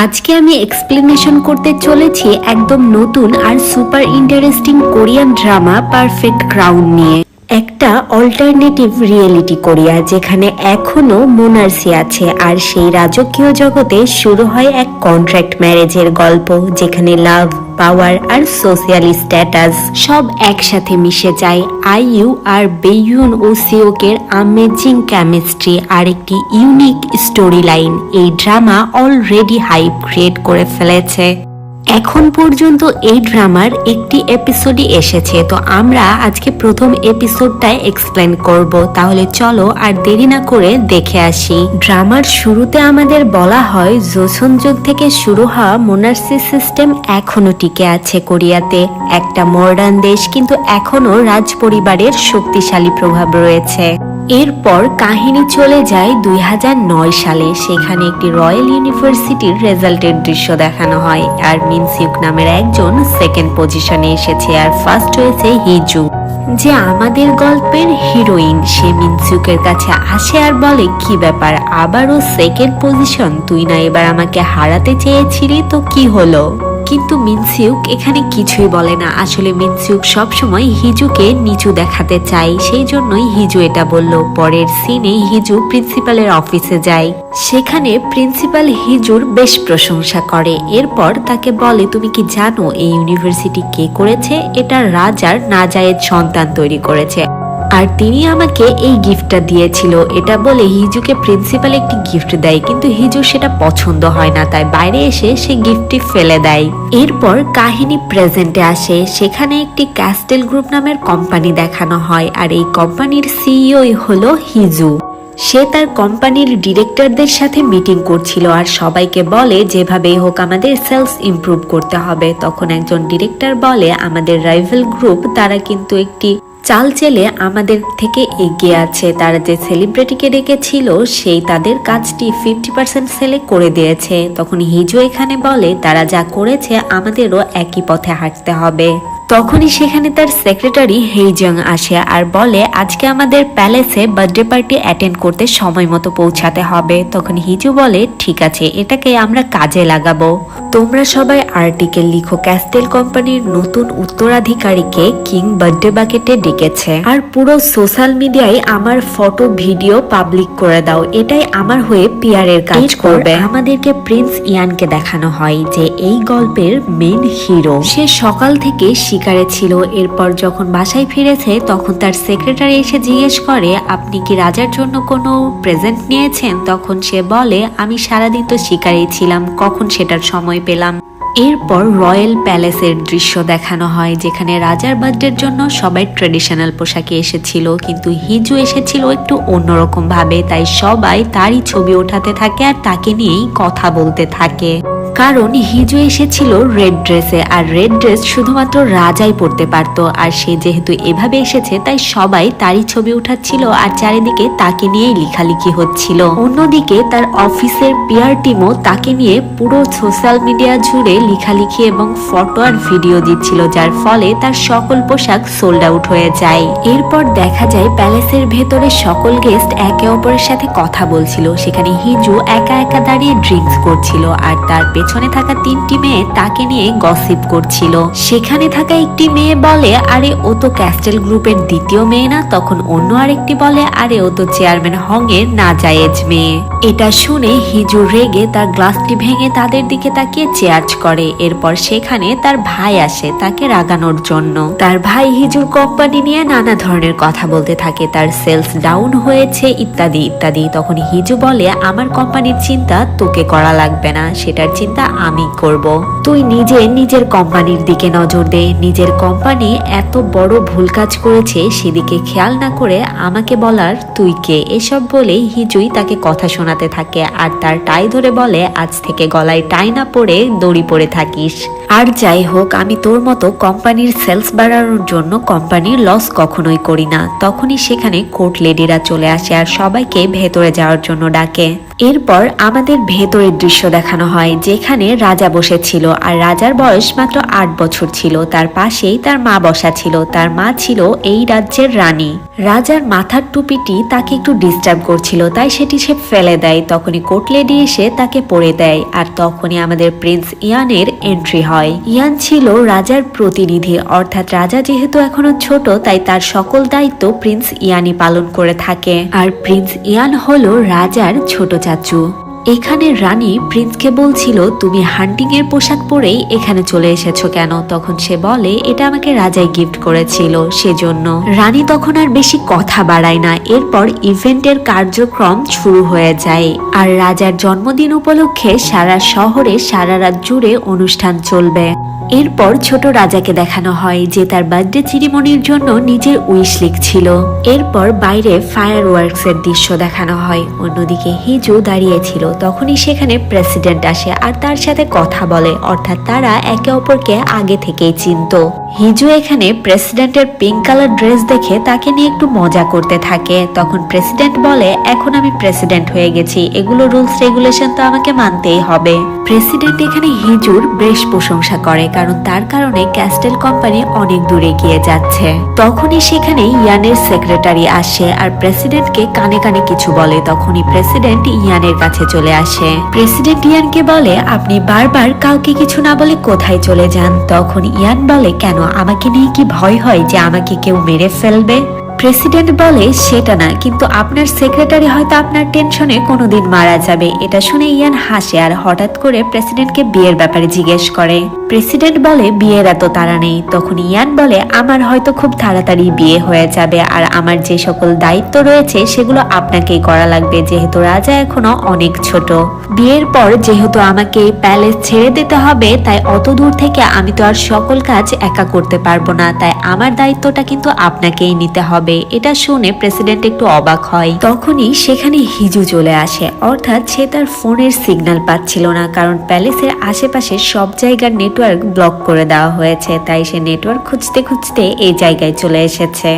আজকে আমি এক্সপ্লেনেশন করতে চলেছি একদম নতুন আর super interesting Korean drama perfect crown নিয়ে। একটা অল্টারনেটিভ রিয়েলিটি কোরিয়া যেখানে এখনো মোনার্সি আছে, আর সেই রাজকীয় জগতে শুরু হয় এক কন্ট্রাক্ট ম্যারেজের গল্প, যেখানে লাভ, পাওয়ার আর সোশ্যাল স্ট্যাটাস সব একসাথে মিশে যায়। আইইউ আর বেইয়ুন ও সিওকের অ্যামেজিং কেমিস্ট্রি আর একটি ইউনিক স্টোরি লাইন এই ড্রামা অলরেডি হাইপ ক্রিয়েট করে ফেলেছে। এখন পর্যন্ত এই ড্রামার একটি এপিসোডই এসেছে, তো আমরা আজকে প্রথম এপিসোডটাই এক্সপ্লেন করব। তাহলে চলো আর দেরি না করে দেখে আসি। ড্রামার শুরুতে আমাদের বলা হয় জোসন যুগ থেকে শুরু হওয়া মোনার্সি সিস্টেম এখনো টিকে আছে কোরিয়াতে। একটা মডার্ন দেশ, কিন্তু এখনো রাজ পরিবারের শক্তিশালী প্রভাব রয়েছে। এরপর কাহিনী চলে যায় 2009 সালে। সেখানে একটি রয়্যাল ইউনিভার্সিটির রেজাল্টের দৃশ্য দেখানো হয়, আর মিনসিউক নামের একজন সেকেন্ড পজিশনে এসেছে, আর ফার্স্ট হয়েছে হিজু, যে আমাদের গল্পের হিরোইন। সে মিনসিউকের কাছে আসে আর বলে, কি ব্যাপার, আবারও সেকেন্ড পজিশন? তুই না এবার আমাকে হারাতে চেয়েছিলি, তো কি হলো? কিন্তু মিনসিউক এখানে কিছুই বলে না। আসলে মিনসিউক সবসময় হিজুকে নিচু দেখাতে চায়, সেই জন্যই হিজু এটা বলল। পরের সিনে হিজু প্রিন্সিপালের অফিসে যায়। সেখানে প্রিন্সিপাল হিজুর বেশ প্রশংসা করে। এরপর তাকে বলে, তুমি কি জানো এই ইউনিভার্সিটি কে করেছে? এটা রাজার নাজায়েজ সন্তান তৈরি করেছে, আর তিনি আমাকে এই গিফটটা দিয়েছিল। এটা বলে হিজুকে প্রিন্সিপাল একটি গিফট দেয়, কিন্তু হিজু সেটা পছন্দ হয় না, তাই বাইরে এসে সে গিফটটি ফেলে দেয়। এরপর কাহিনী প্রেজেন্টে আসে। সেখানে একটি ক্যাস্টেল গ্রুপ নামের কোম্পানি দেখানো হয়, আর এই কোম্পানির সিইও হলো হিজু। সে তার কোম্পানির ডিরেক্টরদের সাথে মিটিং করছিল, আর সবাইকে বলে যেভাবেই হোক আমাদের সেলস ইমপ্রুভ করতে হবে। তখন একজন ডিরেক্টর বলে, আমাদের রাইভাল গ্রুপ তারা কিন্তু একটি চাল চেলে আমাদের থেকে এগিয়ে আছে। তারা যে সেলিব্রিটিকে ডেকেছিল সেই তাদের কাজটি 50% সেলে করে দিয়েছে। তখন হিজু এখানে বলে, তারা যা করেছে আমাদেরও একই পথে হাঁটতে হবে। তখনই সেখানে তার সেক্রেটারি হেইজং আসে আর বলে, আজকে আমাদের প্যালেসে বার্থডে পার্টি অ্যাটেন্ড করতে সময় মতো পৌঁছাতে হবে। তখন হিজু বলে, ঠিক আছে, এটাকে আমরা কাজে লাগাবো। তোমরা সবাই আর্টিকেল লিখো, ক্যাস্টেল কোম্পানির নতুন উত্তরাধিকারীকে কিং বার্থডে বাকেটে ডেকেছে, আর পুরো সোশ্যাল মিডিয়ায় আমার ফটো ভিডিও পাবলিক করে দাও। এটাই আমার হয়ে পিআর এর কাজ করবে। আমাদেরকে প্রিন্স ইয়ানকে দেখানো হয়, যে এই গল্পের মেইন হিরো। সে সকাল থেকে শিকারে ছিল। এরপর যখন বাসায় ফিরেছে তখন তার সেক্রেটারি এসে জিজ্ঞেস করে, আপনি কি রাজার জন্য কোনো প্রেজেন্ট নিয়েছেন? তখন সে বলে, আমি সারাদিন তো শিকারেই ছিলাম, কখন সেটার সময় পেলাম। এরপর রয়্যাল প্যালেসের দৃশ্য দেখানো হয়, যেখানে রাজার বার্থডের জন্য সবাই ট্রেডিশনাল পোশাকে এসেছিল, কিন্তু হিজু এসেছিল একটু অন্যরকম ভাবে। তাই সবাই তারই ছবি ওঠাতে থাকে আর তাকে নিয়েই কথা বলতে থাকে। কারণ হিজু এসেছিল রেড ড্রেসে, আর রেড ড্রেস শুধুমাত্র রাজাই পরতে পারতো। আর সে যেহেতু এভাবে এসেছে তাই সবাই তারই ছবি উঠাচ্ছিল, আর চারিদিকে তাকে নিয়েই লেখালেখি হচ্ছিল। অন্যদিকে তার অফিসের পিআর টিমও তাকে নিয়ে পুরো সোশ্যাল মিডিয়া জুড়ে লেখালেখি এবং ফটো আর ভিডিও দিচ্ছিল, যার ফলে তার সকল পোশাক সোল্ড আউট হয়ে যায়। এরপর দেখা যায় প্যালেসের ভেতরে সকল গেস্ট একে অপরের সাথে কথা বলছিল। সেখানে হিজু একা একা দাঁড়িয়ে ড্রিঙ্কস করছিল, আর তার পেছনে থাকা 3টি মেয়ে তাকে নিয়ে গসিপ করছিল। সেখানে থাকা একটি মেয়ে বলে, আরে ও তো ক্যাস্টেল গ্রুপের দ্বিতীয় মেয়ে না? তখন অন্য আরেকটি বলে, আরে ও তো চেয়ারম্যান হং এর নাজায়েজ মেয়ে। এটা শুনে হিজু রেগে তার গ্লাসটি ভেঙে তাদের দিকে তাকিয়ে চেয়ার্জ করে। এরপর সেখানে তার ভাই আসে তাকে রাগানোর জন্য। তার ভাই হিজুর কোম্পানি নিয়ে নানা ধরনের কথা বলতে থাকে, তার সেলস ডাউন হয়েছে ইত্যাদি ইত্যাদি। তখন হিজু বলে, আমার কোম্পানির চিন্তা তোকে করা লাগবে না, সেটার চিন্তা আমি করব। তুই নিজের কোম্পানির দিকে নজর দে। নিজের কোম্পানি এত বড় ভুল কাজ করেছে, সেদিকে খেয়াল না করে আমাকে বলার তুই কে? এসব বলে হিজুই তাকে কথা শোনাতে থাকে, আর তার টাই ধরে বলে, আজ থেকে গলায় টাই না পরে দড়ি পরে থাকিস। আর যাই হোক, আমি তোর মতো কোম্পানির সেলস বাড়ানোর জন্য কোম্পানির লস কখনোই করি না। তখনই সেখানে কোর্ট লেডিরা চলে আসে আর সবাইকে ভেতরে যাওয়ার জন্য ডাকে। এরপর আমাদের ভেতরের দৃশ্য দেখানো হয়, যেখানে রাজা বসেছিল, আর রাজার বয়স মাত্র 8 বছর ছিল। তার পাশেই তার মা বসা ছিল। তার মা ছিল এই রাজ্যের রানী। রাজার মাথার টুপিটি তাকে একটু ডিস্টার্ব করছিল, তাই সেটি সে ফেলে দেয়। তখনই কোর্ট লেডি এসে তাকে পরে দেয়, আর তখনই আমাদের প্রিন্স ইয়ানের এন্ট্রি হয়। ইয়ান ছিল রাজার প্রতিনিধি, অর্থাৎ রাজা যেহেতু এখনো ছোট তাই তার সকল দায়িত্ব প্রিন্স ইয়ানই পালন করে থাকে। আর প্রিন্স ইয়ান হলো রাজার ছোট চাচু। এখানে রানী প্রিন্সকে বলছিল, তুমি হান্টিং এর পোশাক পরেই এখানে চলে এসেছো কেন? তখন সে বলে, এটা আমাকে রাজাই গিফট করেছিল সেজন্য। রানী তখন আর বেশি কথা বাড়ায় না। এরপর ইভেন্টের কার্যক্রম শুরু হয়ে যায়, আর রাজার জন্মদিন উপলক্ষে সারা শহরে সারা রাত জুড়ে অনুষ্ঠান চলবে। এরপর ছোট রাজাকে দেখানো হয় যে তার বার্থডে সেরিমনির জন্য নিজের উইশ লিখছিল। এরপর বাইরে ফায়ার ওয়ার্কস এর দৃশ্য দেখানো হয়। অন্যদিকে হিজু দাঁড়িয়েছিল। তখনই সেখানে প্রেসিডেন্ট আসে আর তার সাথে কথা বলে, অর্থাৎ তারা একে অপরকে আগে থেকেই চিনত। হিজু এখানে প্রেসিডেন্টের পিঙ্ক কালার ড্রেস দেখে তাকে নিয়ে একটু মজা করতে থাকে। তখন প্রেসিডেন্ট বলে, এখন আমি প্রেসিডেন্ট হয়ে গেছি, এগুলো রুলস রেগুলেশন তো আমাকে মানতেই হবে। প্রেসিডেন্ট এখানে হিজুর বেশ প্রশংসা করে, কারণ তার কারণে ক্যাস্টেল কোম্পানি অনেক দূরে গিয়ে যাচ্ছে। তখনই সেখানে ইয়ানের সেক্রেটারি আসে আর প্রেসিডেন্টকে কানে কানে কিছু বলে। তখনই প্রেসিডেন্ট ইয়ানের কাছে চলে আসে। প্রেসিডেন্ট ইয়ানকে বলে, আপনি বারবার কাউকে কিছু না বলে কোথায় চলে যান? তখন ইয়ান বলে, কেন, আমাকে নিয়ে কি ভয় হয় যে আমাকে কেউ মেরে ফেলবে? প্রেসিডেন্ট বলে, সেটা না, কিন্তু আপনার সেক্রেটারি হয়তো আপনার টেনশনে কোনোদিন মারা যাবে। এটা শুনে ইয়ান হাসে আর হঠাৎ করে প্রেসিডেন্টকে বিয়ের ব্যাপারে জিজ্ঞেস করে। প্রেসিডেন্ট বলে, বিয়ের এত তাড়া নেই। তখন ইয়ান বলে, আমার হয়তো খুব তাড়াতাড়ি বিয়ে হয়ে যাবে, আর আমার যে সকল দায়িত্ব রয়েছে সেগুলো আপনাকেই করা লাগবে, যেহেতু রাজা এখনো অনেক ছোট। বিয়ের পর যেহেতু আমাকে এই প্যালেস ছেড়ে দিতে হবে, তাই অত দূর থেকে আমি তো আর সকল কাজ একা করতে পারবো না, তাই আমার দায়িত্বটা কিন্তু আপনাকেই নিতে হবে। এটা শুনে প্রেসিডেন্ট একটু অবাক হয়। তখনই সেখানে হিজু চলে আসে, অর্থাৎ সে তার ফোনের সিগন্যাল পাচ্ছিল না, কারণ প্যালেসের আশেপাশে সব জায়গার নেটওয়ার্ক ব্লক করে দেওয়া হয়েছে, তাই সে নেটওয়ার্ক খুঁজতে খুঁজতে এই জায়গায় চলে এসেছে।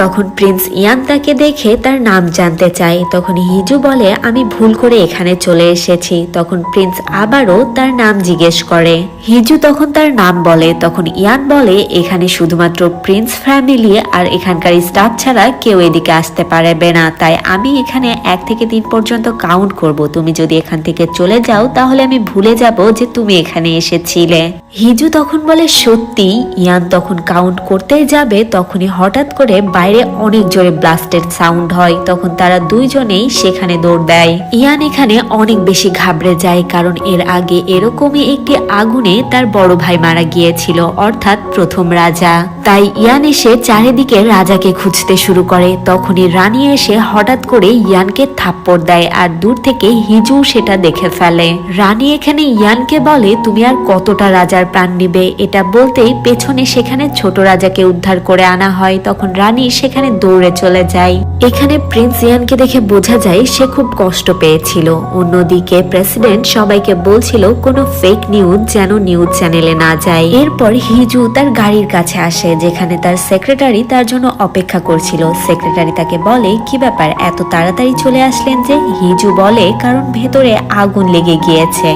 তখন প্রিন্স ইয়ান তাকে দেখে তার নাম জানতে চায়। তখন হিজু বলে, আমি ভুল করে এখানে চলে এসেছি। তখন প্রিন্স আবারও তার নাম জিজ্ঞেস করে। হিজু তখন তার নাম বলে। তখন ইয়ান বলে, এখানে শুধুমাত্র প্রিন্স ফ্যামিলি আর এখানকার স্টাফ ছাড়া কেউ এদিকে আসতে পারবে না, তাই আমি এখানে 1 থেকে 3 পর্যন্ত কাউন্ট করব। তুমি যদি এখান থেকে চলে যাও তাহলে আমি ভুলে যাব যে তুমি এখানে এসেছিলে। হিজু তখন বলে, সত্যি? ইয়ান তখন কাউন্ট করতেই যাবে, তখনই হঠাৎ করে বাইরে অনেক জোরে ব্লাস্টের সাউন্ড হয়। তখন তারা দুইজনেই সেখানে দৌড় দেয়। ইয়ান এখানে অনেক বেশি ঘাবড়ে যায়, কারণ এর আগে এরকমই একটি আগুনে তার বড় ভাই মারা গিয়েছিল, অর্থাৎ প্রথম রাজা। তাই ইয়ান এসে চারিদিকে রাজাকে খুঁজতে শুরু করে। তখনই রানী এসে হঠাৎ করে ইয়ানকে থাপ্পড় দেয়, আর দূর থেকে হিজু সেটা দেখে ফেলে। রানী এখানে ইয়ানকে বলে, তুমি আর কতটা রাজার প্রাণ নিবে? এটা বলতেই পেছনে সেখানে ছোট রাজাকে উদ্ধার করে আনা হয়। তখন রানী সেখানে দৌড়ে চলে যায়। এখানে প্রিন্স ইয়ানকে দেখে বোঝা যায় সে খুব কষ্ট পেয়েছিল। অন্যদিকে প্রেসিডেন্ট সবাইকে বলছিল কোনো ফেক নিউজ যেন নিউজ চ্যানেলে না যায়। এরপর হিজু তার গাড়ির কাছে আসে, যেখানে তার সেক্রেটারি তার জন্য অপেক্ষা করছিল। সেক্রেটারি তাকে বলে, কি ব্যাপার, এত তাড়াতাড়ি চলে আসলেন যে? হিজু বলে, কারণ ভেতরে আগুন লেগে গিয়েছে।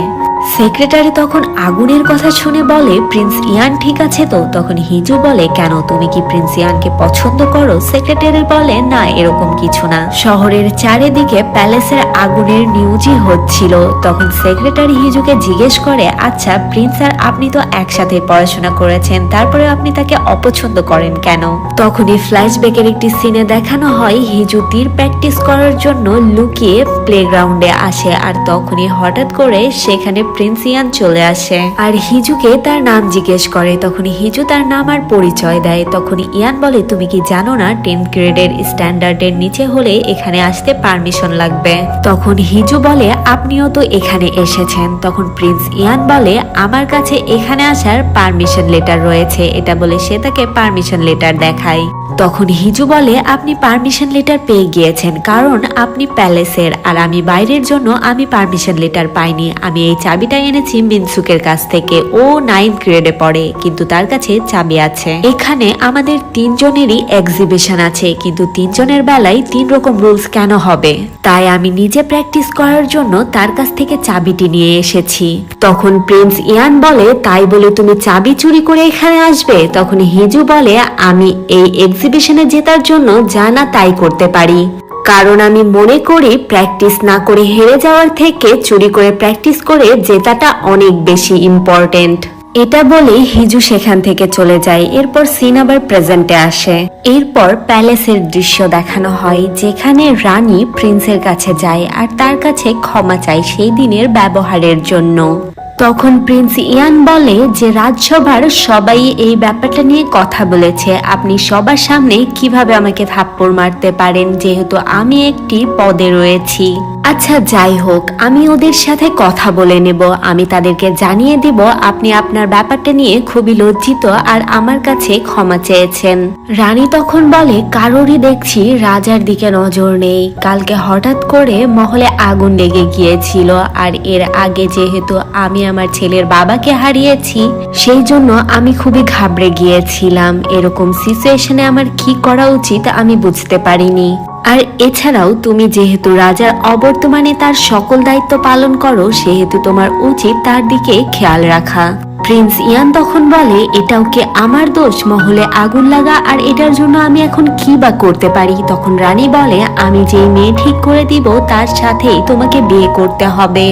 সেক্রেটারি তখন আগুনের কথা শুনে বলে, প্রিন্স ইয়ান ঠিক আছে তো? তখন হিজু বলে, কেন, তুমি কি প্রিন্স ইয়ানকে পছন্দ করো? সেক্রেটারি বলে, না, এরকম কিছু না, শহরের চারিদিকে প্যালেসের আগুনের নিউজই হচ্ছিল। তখন সেক্রেটারি হিজুকে জিজ্ঞেস করে, আচ্ছা প্রিন্স আর আপনি তো একসাথে পড়াশোনা করেছেন, তারপরে আপনি তাকে অপছন্দ করেন কেন? তখনই ফ্ল্যাশব্যাকের একটি সিনে দেখানো হয় হিজু তীর প্র্যাকটিস করার জন্য লুকিয়ে প্লেগ্রাউন্ডে আসে, আর তখনই হঠাৎ করে সেখানে প্রিন্স ইয়ান চলে আসে আর হিজুকে তার নাম জিজ্ঞেস করে। তখন হিজু তার নাম আর পরিচয় দেয়। তখন ইয়ান বলে, তুমি কি জানো না 10th গ্রেডের স্ট্যান্ডার্ডের নিচে হলে এখানে আসতে পারমিশন লাগবে? তখন হিজু বলে, আপনিও তো এখানে এসেছেন। তখন প্রিন্স ইয়ান বলে, আমার কাছে এখানে আসার পারমিশন লেটার রয়েছে। এটা বলে সে তাকে পারমিশন লেটার দেখায়। তখন হিজু বলে, আপনি পারমিশন লেটার পেয়ে গিয়েছেন, কারণ আপনি প্যালেসের, আর আমি বাইরের জন্য আমি পারমিশন লেটার পাইনি। আমি এই চাবি চাবিটা এনেছি মিনসুকের কাছ থেকে। ও 9th গ্রেডে পড়ে, কিন্তু তার কাছে চাবি আছে। এখানে আমাদের তিনজনেরই এক্সিবিশন আছে, কিন্তু তিনজনের বেলায় 3 রকম রুলস কেন হবে? তাই আমি নিজে প্র্যাকটিস করার জন্য তার কাছ থেকে চাবিটি নিয়ে এসেছি। তখন প্রিন্স ইয়ান বলে, তাই বলে তুমি চাবি চুরি করে এখানে আসবে? তখন হিজু বলে, আমি এই এক্সিবিশনে জেতার জন্য যা না তাই করতে পারি, কারণ আমি মনে করি প্র্যাকটিস না করে হেরে যাওয়ার থেকে চুরি করে প্র্যাকটিস করে জেতাটা অনেক বেশি ইম্পর্টেন্ট। এটা বলে হিজু সেখান থেকে চলে যায়। এরপর সিন আবার প্রেজেন্টে আসে। এরপর প্যালেসের দৃশ্য দেখানো হয়, যেখানে রানী প্রিন্সের কাছে যায় আর তার কাছে ক্ষমা চায় সেই দিনের ব্যবহারের জন্য। তখন প্রিন্স ইয়ান বলে যে রাজসভার সবাই এই ব্যাপারটা নিয়ে কথা বলেছে, আপনি সবার সামনে কিভাবে আমাকে থাপ্পড় মারতে পারেন, যেহেতু আমি একটি পদে রয়েছি। আচ্ছা যাই হোক, আমি ওদের সাথে কথা বলে নেব, আমি তাদেরকে জানিয়ে দিব আপনি আপনার ব্যাপারটা নিয়ে খুবই লজ্জিত আর আমার কাছে ক্ষমা চেয়েছেন। রানী তখন বলে, কারোরই দেখছি রাজার দিকে নজর নেই, কালকে হঠাৎ করে মহলে আগুন লেগে গিয়েছিল, আর এর আগে যেহেতু আমি আমার ছেলের বাবাকে হারিয়েছি, সেই জন্য আমি খুবই ঘাবড়ে গিয়েছিলাম। এরকম সিচুয়েশনে আমার কি করা উচিত আমি বুঝতে পারিনি। আর এছাড়াও তুমি যেহেতু রাজার অবর্তমানে তার সকল দায়িত্ব পালন করো, সেহেতু তোমার উচিত তার দিকে খেয়াল রাখা। প্রিন্স ইয়ান তখন বলে, এটাও কি আমার দোষ, মহলে আগুন লাগা, আর এটার জন্য আমি এখন কি বা করতে পারি? তখন রানী বলে, আমি যেই মেয়ে ঠিক করে দিব তার সাথেই তোমাকে বিয়ে করতে হবে।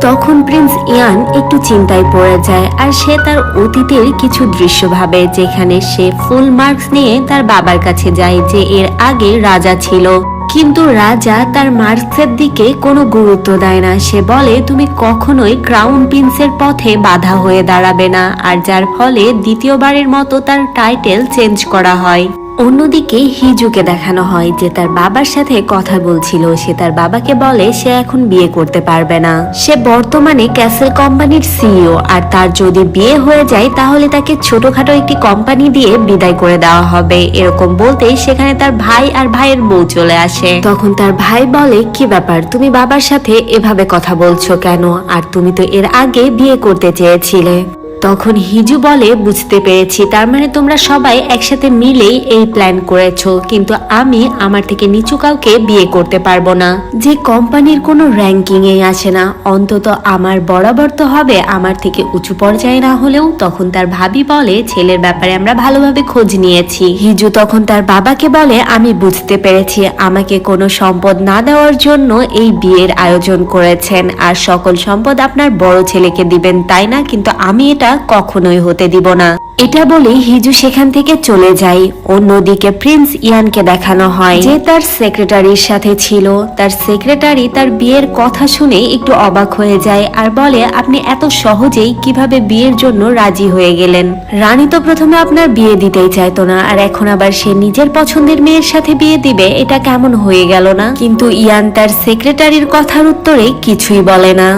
তখন প্রিন্স ইয়ান একটু চিন্তায় পড়ে যায় আর সে তার অতীতের কিছু দৃশ্য ভাবে, যেখানে সে ফুল মার্কস নিয়ে তার বাবার কাছে যায় যে এর আগে রাজা ছিল, কিন্তু রাজা তার মার্কসের দিকে কোনো গুরুত্ব দেয় না। সে বলে, তুমি কখনোই ক্রাউন প্রিন্সের পথে বাধা হয়ে দাঁড়াবে না, আর যার ফলে দ্বিতীয়বারের মতো তার টাইটেল চেঞ্জ করা হয়। অন্যদিকে হিজুকে দেখানো হয় যে তার বাবার সাথে কথা বলছিল। সে তার বাবাকে বলে সে এখন বিয়ে করতে পারবে না, সে বর্তমানে ক্যাসেল কোম্পানির সিইও, আর তার যদি বিয়ে হয়ে যায় তাহলে তাকে ছোটখাটো একটি কোম্পানি দিয়ে বিদায় করে দেওয়া হবে। এরকম বলতেই সেখানে তার ভাই আর ভাইয়ের বউ চলে আসে। তখন তার ভাই বলে, কি ব্যাপার, তুমি বাবার সাথে এভাবে কথা বলছো কেন? আর তুমি তো এর আগে বিয়ে করতে চেয়েছিলে। তখন হিজু বলে, বুঝতে পেরেছি, তার মানে তোমরা সবাই একসাথে মিলেই এই প্ল্যান করেছো, কিন্তু আমি আমার থেকে নিচু কাউকে বিয়ে করতে পারবো না, যে কোম্পানির কোনো র্যাঙ্কিং এ আসে না, অন্তত আমার বরাবর তো হবে, আমার থেকে উঁচু পর্যায়ে না হলেও। তখন তার ভাবি বলে, ছেলের ব্যাপারে আমরা ভালোভাবে খোঁজ নিয়েছি। হিজু তখন তার বাবাকে বলে, আমি বুঝতে পেরেছি, আমাকে কোনো সম্পদ না দেওয়ার জন্য এই বিয়ের আয়োজন করেছেন, আর সকল সম্পদ আপনার বড় ছেলেকে দিবেন, তাই না? কিন্তু আমি এটা কখনোই হতে দিব না। এটা বলে হিজু সেখান থেকে চলে যায়। অন্যদিকে প্রিন্স ইয়ানকে দেখানো হয় যে তার সেক্রেটারির সাথে ছিল। তার সেক্রেটারি তার বিয়ের কথা শুনে একটু অবাক হয়ে যায় আর বলে, আপনি এত সহজেই কিভাবে বিয়ের জন্য রাজি হয়ে গেলেন? রানী তো প্রথমে আপনার বিয়ে দিতেই চাইতো না, আর এখন আবার সে নিজের পছন্দের মেয়ের সাথে বিয়ে দিবে, এটা কেমন হয়ে গেল না? কিন্তু ইয়ান তার সেক্রেটারির কথার উত্তরে কিছুই বলে না।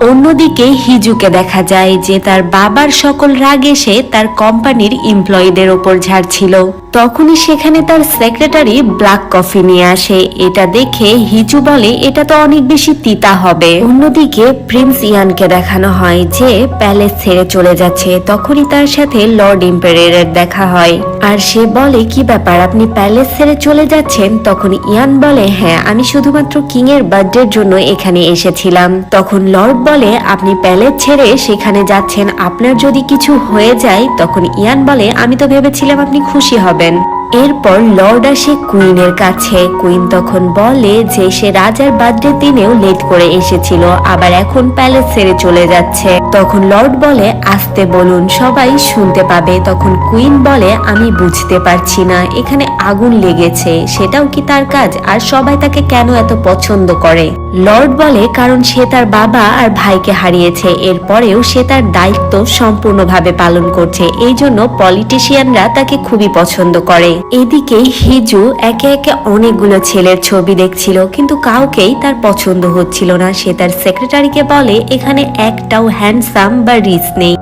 অন্যদিকে হিজুকে দেখা যায় যে তার বাবার সকল রাগ এসে তার কোম্পানির এমপ্লয়ীদের ওপর ঝাড়ছিল। তখনই সেখানে তার সেক্রেটারি ব্ল্যাক কফি নিয়ে আসে। এটা দেখে হিজু বলে, এটা তো অনেক বেশি তিতা হবে। অন্যদিকে প্রিন্স ইয়ানকে দেখানো হয় যে প্যালেস ছেড়ে চলে যাচ্ছে। তখনই তার সাথে লর্ড এম্পায়ারের দেখা হয় আর সে বলে, কি ব্যাপার, আপনি প্যালেস ছেড়ে চলে যাচ্ছেন? তখন ইয়ান বলে, হ্যাঁ, আমি শুধুমাত্র কিং এর বার্থডের জন্য এখানে এসেছিলাম। তখন লর্ড বলে, আপনি প্যালেস ছেড়ে সেখানে যাচ্ছেন, আপনার যদি কিছু হয়ে যায়? তখন ইয়ান বলে, আমি তো ভেবেছিলাম আপনি খুশি হবেন। এরপর লর্ড আসে কুইনের কাছে। কুইন তখন বলে যে সে রাজার বার্থডে দিনেও লেট করে এসেছিল, আবার এখন প্যালেস ছেড়ে চলে যাচ্ছে। তখন লর্ড বলে, আস্তে বলুন, সবাই শুনতে পাবে। তখন কুইন বলে, আমি বুঝতে পারছি না, এখানে আগুন লেগেছে, সেটাও কি তার কাজ? আর সবাই তাকে কেন এত পছন্দ করে? লর্ড বলে, কারণ সে তার বাবা আর ভাইকে হারিয়েছে, এরপরেও সে তার দায়িত্ব সম্পূর্ণভাবে পালন করছে, এই জন্য পলিটিশিয়ানরা তাকে খুবই পছন্দ করে। এদিকে হিজু একে একে অনেকগুলো ছেলের ছবি দেখছিল, কিন্তু কাউকেই তার পছন্দ হচ্ছিল না। সে তার সেক্রেটারিকে বলে, এখানে একটাও হ্যান্ডসাম বা রিচ নেই।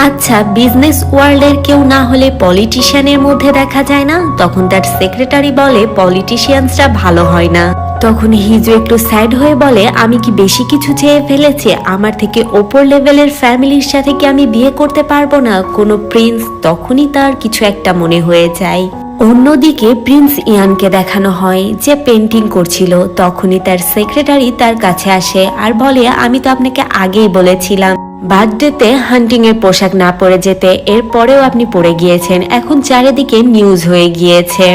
আচ্ছা, বিজনেস ওয়ার্ল্ডের কেউ না হলে পলিটিশিয়ানের মধ্যে দেখা যায় না? তখন তার সেক্রেটারি বলে, পলিটিশিয়ানসরা ভালো হয় না, তখন হিজু একটু স্যাড হয়ে বলে, আমি কি বেশি কিছু চেয়ে ফেলেছি? আমার থেকে ওপর লেভেলের ফ্যামিলির সাথে কি আমি বিয়ে করতে পারবো না? কোনো প্রিন্স? তখনই তার কিছু একটা মনে হয়ে যায়। অন্যদিকে প্রিন্স ইয়ানকে দেখানো হয় যে পেন্টিং করছিল। তখনই তার সেক্রেটারি তার কাছে আসে আর বলে, আমি তো আপনাকে আগেই বলেছিলাম বার্থডেতে হান্টিং এর পোশাক না পরে যেতে, এরপরেও আপনি পরে গিয়েছেন। এখন চারিদিকে নিউজ হয়ে গিয়েছে।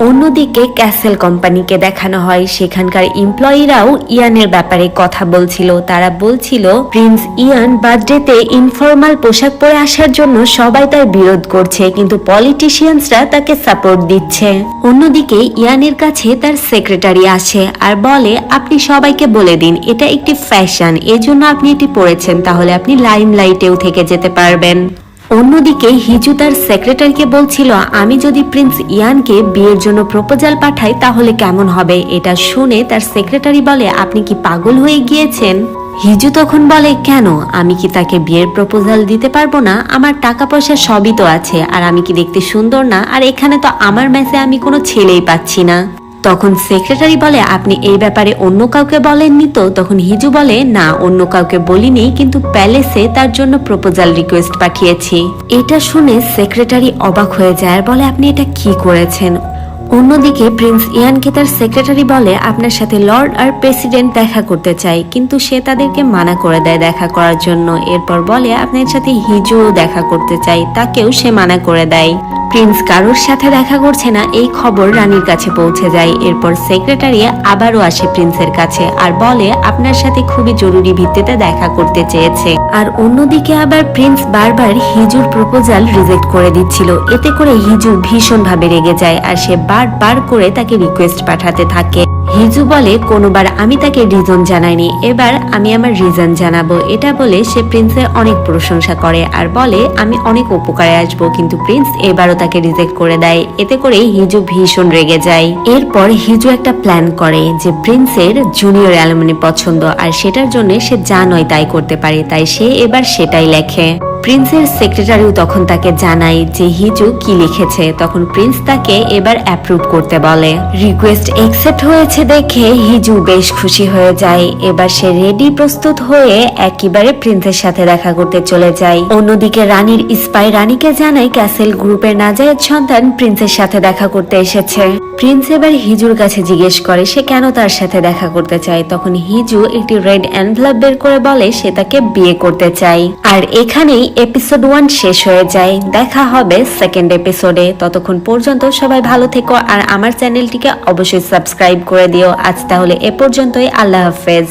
অন্যদিকে ক্যাসেল কোম্পানিকে দেখানো হয়, সেখানকার এমপ্লয়িরাও ইয়ানের ব্যাপারে কথা বলছিল। তারা বলছিল প্রিন্স ইয়ান বার্থডেতে ইনফর্মাল পোশাক পরে আসার জন্য সবাই তার বিরোধ করছে, কিন্তু পলিটিশিয়ানসরা তাকে সাপোর্ট দিচ্ছে। অন্যদিকে ইয়ানের কাছে তার সেক্রেটারি আসে আর বলে, আপনি সবাইকে বলে দিন এটা একটি ফ্যাশন, এজন্য আপনি এটি পরেছেন, তাহলে আপনি লাইমলাইটেও থেকে যেতে পারবেন। অন্যদিকে হিজু তার সেক্রেটারিকে বলছিল, আমি যদি প্রিন্স ইয়ানকে বিয়ের জন্য প্রপোজাল পাঠাই তাহলে কেমন হবে? এটা শুনে তার সেক্রেটারি বলে, আপনি কি পাগল হয়ে গিয়েছেন? হিজু তখন বলে, কেন? আমি কি তাকে বিয়ের প্রপোজাল দিতে পারবো না? আমার টাকা পয়সা সবই তো আছে, আর আমি কি দেখতে সুন্দর না? আর এখানে তো আমার ম্যাচে আমি কোনো ছেলেই পাচ্ছি না। তখন সেক্রেটারি বলে, আপনি এই ব্যাপারে অন্য কাউকে বলেননি তো? তখন হিজু বলে, না, অন্য কাউকে বলিনি, কিন্তু প্যালেসে তার জন্য প্রপোজাল রিকোয়েস্ট পাঠিয়েছি। এটা শুনে সেক্রেটারি অবাক হয়ে যায় আর বলে, আপনি এটা কি করেছেন? অন্যদিকে প্রিন্স ইয়ানকে তার সেক্রেটারি বলে, আপনার সাথে লর্ড আর প্রেসিডেন্ট দেখা করতে চাই, কিন্তু সে তাদেরকে মানা করে দেয় দেখা করার জন্য। এরপর বলে, আপনার সাথে হিজুও দেখা করতে চাই, তাকেও সে মানা করে দেয়। প্রিন্স কারোর সাথে দেখা করছে না এই খবর রানীর কাছে পৌঁছে যায়। এরপর সেক্রেটারি আবারও আসে প্রিন্সের কাছে আর বলে, আপনার সাথে খুবই জরুরি ভিত্তিতে দেখা করতে চেয়েছে। আর অন্যদিকে আবার প্রিন্স বারবার হিজুর প্রপোজাল রিজেক্ট করে দিচ্ছিল। এতে করে হিজু ভীষণভাবে রেগে যায় আর সে বারবার করে তাকে রিকোয়েস্ট পাঠাতে থাকে। হিজু বলে, কোনোবার আমি তাকে রিজন জানাইনি, এবার আমি আমার রিজন জানাবো। এটা বলে সে প্রিন্সের অনেক প্রশংসা করে আর বলে, আমি অনেক উপকারে আসবো, কিন্তু প্রিন্স এবারও তাকে রিজেক্ট করে দেয়। এতে করে হিজু ভীষণ রেগে যায়। এরপর হিজু একটা প্ল্যান করে যে প্রিন্সের জুনিয়র অ্যালুমিনি পছন্দ, আর সেটার জন্য সে যা নয় তাই করতে পারে, তাই সে এবার সেটাই লেখে। প্রিন্সের সেক্রেটারিও তখন তাকে জানায় যে হিজু কি লিখেছে। তখন প্রিন্স তাকে এবার অ্যাপ্রুভ করতে বলে। রিকোয়েস্ট অ্যাকসেপ্ট হয়েছে দেখে হিজু বেশ খুশি হয়ে যায়। এবার সে রেডি প্রস্তুত হয়ে একেবারে প্রিন্সের সাথে দেখা করতে চলে যায়। অন্যদিকে রানীর স্পাই রানীকে জানায় ক্যাসেল গ্রুপের নাজায়েত সন্তান প্রিন্সের সাথে দেখা করতে এসেছে। প্রিন্স এবার হিজুর কাছে জিজ্ঞেস করে সে কেন তার সাথে দেখা করতে চায়। তখন হিজু একটি রেড এনভেলপ বের করে বলে সে তাকে বিয়ে করতে চায়। আর এখানেই এপিসোড 1 শেষ হয়ে যায়। দেখা হবে সেকেন্ড এপিসোডে। ততক্ষণ পর্যন্ত সবাই ভালো থেকো আর আমার চ্যানেলটিকে অবশ্যই সাবস্ক্রাইব করে দিও। আজ তাহলে এ পর্যন্তই। আল্লাহ হাফেজ।